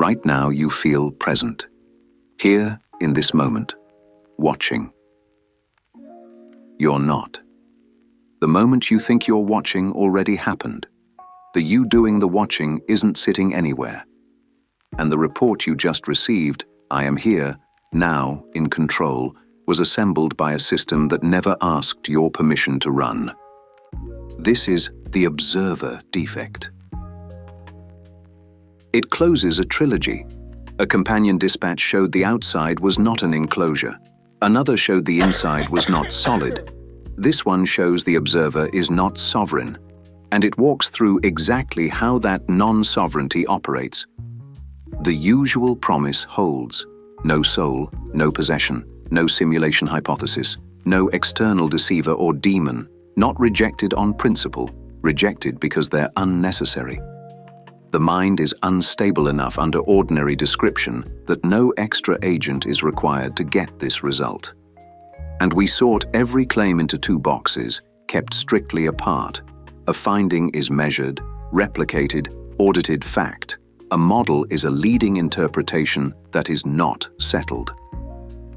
Right now you feel present. Here, in this moment, watching. You're not. The moment you think you're watching already happened. The you doing the watching isn't sitting anywhere. And the report you just received, I am here, now, in control, was assembled by a system that never asked your permission to run. This is the observer defect. It closes a trilogy. A companion dispatch showed the outside was not an enclosure. Another showed the inside was not solid. This one shows the observer is not sovereign, and it walks through exactly how that non-sovereignty operates. The usual promise holds. No soul, no possession, no simulation hypothesis, no external deceiver or demon, not rejected on principle, rejected because they're unnecessary. The mind is unstable enough under ordinary description that no extra agent is required to get this result. And we sort every claim into two boxes, kept strictly apart. A finding is measured, replicated, audited fact. A model is a leading interpretation that is not settled.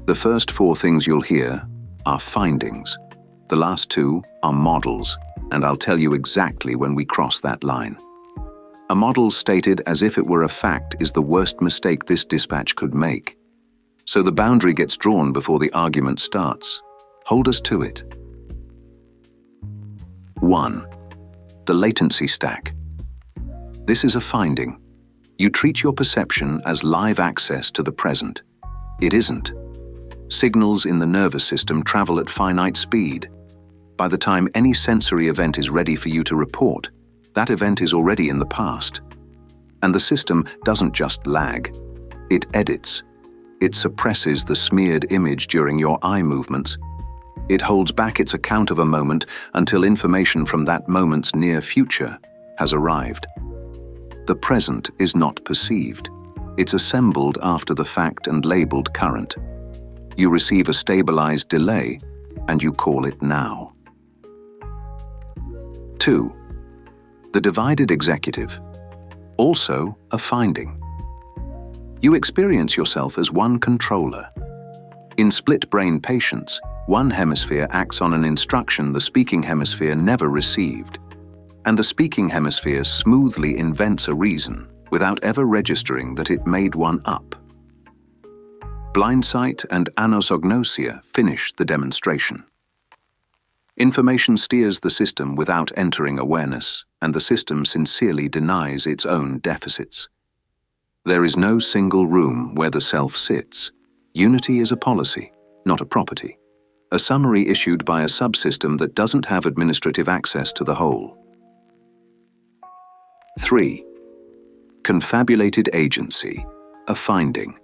The first four things you'll hear are findings. The last two are models, and I'll tell you exactly when we cross that line. A model stated as if it were a fact is the worst mistake this dispatch could make. So the boundary gets drawn before the argument starts. Hold us to it. 1. The latency stack. This is a finding. You treat your perception as live access to the present. It isn't. Signals in the nervous system travel at finite speed. By the time any sensory event is ready for you to report, that event is already in the past. And the system doesn't just lag. It edits. It suppresses the smeared image during your eye movements. It holds back its account of a moment until information from that moment's near future has arrived. The present is not perceived. It's assembled after the fact and labeled current. You receive a stabilized delay, and you call it now. 2. The divided executive. Also a finding. You experience yourself as one controller. In split-brain patients, one hemisphere acts on an instruction the speaking hemisphere never received, and the speaking hemisphere smoothly invents a reason without ever registering that it made one up. Blindsight and anosognosia finish the demonstration. Information steers the system without entering awareness, and the system sincerely denies its own deficits. There is no single room where the self sits. Unity is a policy, not a property. A summary issued by a subsystem that doesn't have administrative access to the whole. 3. Confabulated agency, a finding.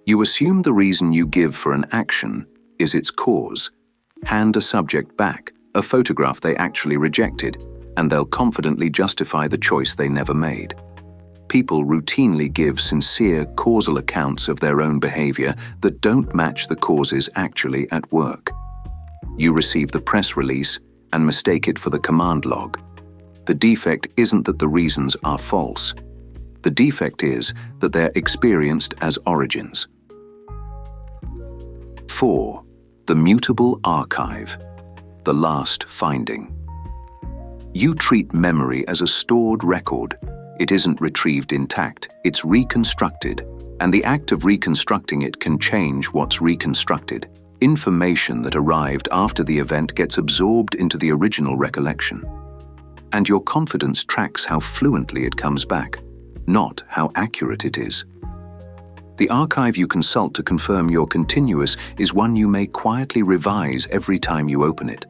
You assume the reason you give for an action is its cause. Hand a subject back a photograph they actually rejected, and they'll confidently justify the choice they never made. People routinely give sincere causal accounts of their own behavior that don't match the causes actually at work. You receive the press release and mistake it for the command log. The defect isn't that the reasons are false. The defect is that they're experienced as origins. 4. The mutable archive, the last finding. You treat memory as a stored record. It isn't retrieved intact, it's reconstructed, and the act of reconstructing it can change what's reconstructed. Information that arrived after the event gets absorbed into the original recollection. And your confidence tracks how fluently it comes back, not how accurate it is. The archive you consult to confirm you're continuous is one you may quietly revise every time you open it.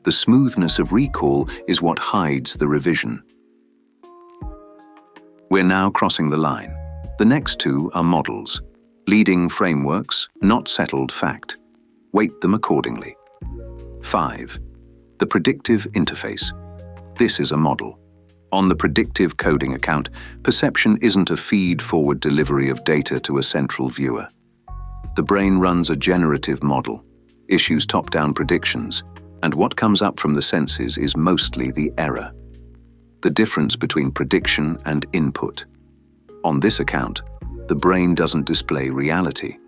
The smoothness of recall is what hides the revision. We're now crossing the line. The next two are models. Leading frameworks, not settled fact. Weight them accordingly. 5. The predictive interface. This is a model. On the predictive coding account, perception isn't a feed-forward delivery of data to a central viewer. The brain runs a generative model, issues top-down predictions, and what comes up from the senses is mostly the error. The difference between prediction and input. On this account, The brain doesn't display reality.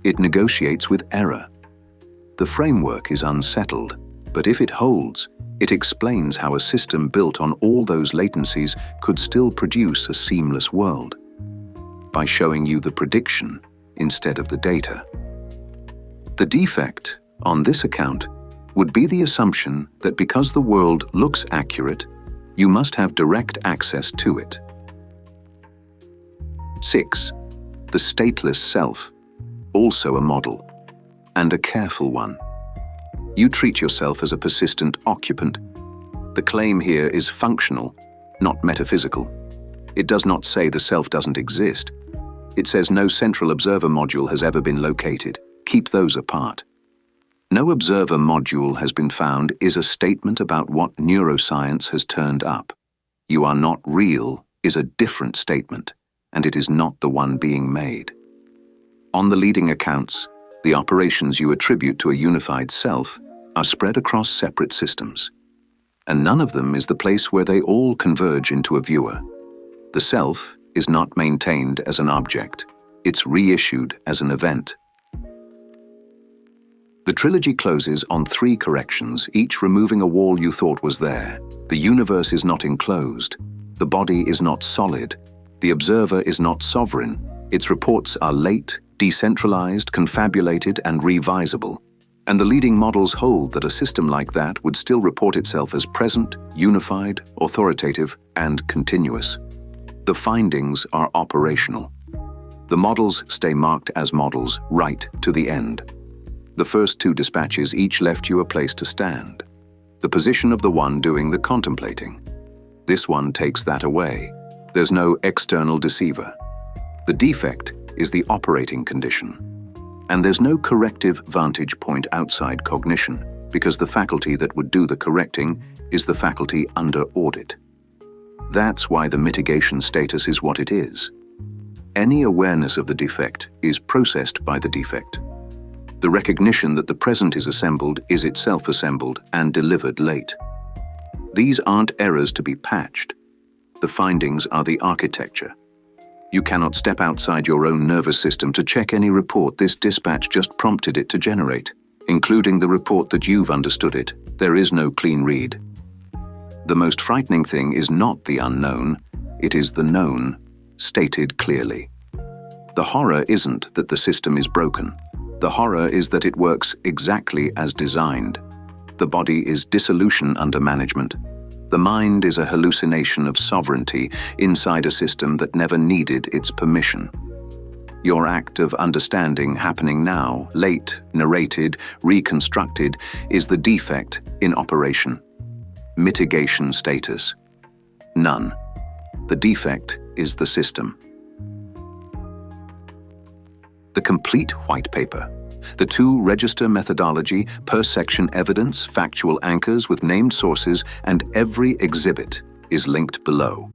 It negotiates with error. The framework is unsettled, but if it holds, it explains how a system built on all those latencies could still produce a seamless world, by showing you the prediction instead of the data. The defect, on this account, would be the assumption that because the world looks accurate, you must have direct access to it. 6. The stateless self, also a model, and a careful one. You treat yourself as a persistent occupant. The claim here is functional, not metaphysical. It does not say the self doesn't exist. It says no central observer module has ever been located. Keep those apart. No observer module has been found is a statement about what neuroscience has turned up. You are not real is a different statement, and it is not the one being made. On the leading accounts, the operations you attribute to a unified self are spread across separate systems, and none of them is the place where they all converge into a viewer. The self is not maintained as an object, it's reissued as an event. The trilogy closes on 3 corrections, each removing a wall you thought was there. The universe is not enclosed. The body is not solid. The observer is not sovereign. Its reports are late, decentralized, confabulated, and revisable. And the leading models hold that a system like that would still report itself as present, unified, authoritative, and continuous. The findings are operational. The models stay marked as models right to the end. The first 2 dispatches each left you a place to stand, the position of the one doing the contemplating. This one takes that away. There's no external deceiver. The defect is the operating condition. And there's no corrective vantage point outside cognition, because the faculty that would do the correcting is the faculty under audit. That's why the mitigation status is what it is. Any awareness of the defect is processed by the defect. The recognition that the present is assembled is itself assembled and delivered late. These aren't errors to be patched. The findings are the architecture. You cannot step outside your own nervous system to check any report this dispatch just prompted it to generate, including the report that you've understood it. There is no clean read. The most frightening thing is not the unknown, it is the known, stated clearly. The horror isn't that the system is broken. The horror is that it works exactly as designed. The body is dissolution under management. The mind is a hallucination of sovereignty inside a system that never needed its permission. Your act of understanding happening now, late, narrated, reconstructed, is the defect in operation. Mitigation status: none. The defect is the system. The complete white paper. The 2 register methodology, per section evidence, factual anchors with named sources, and every exhibit is linked below.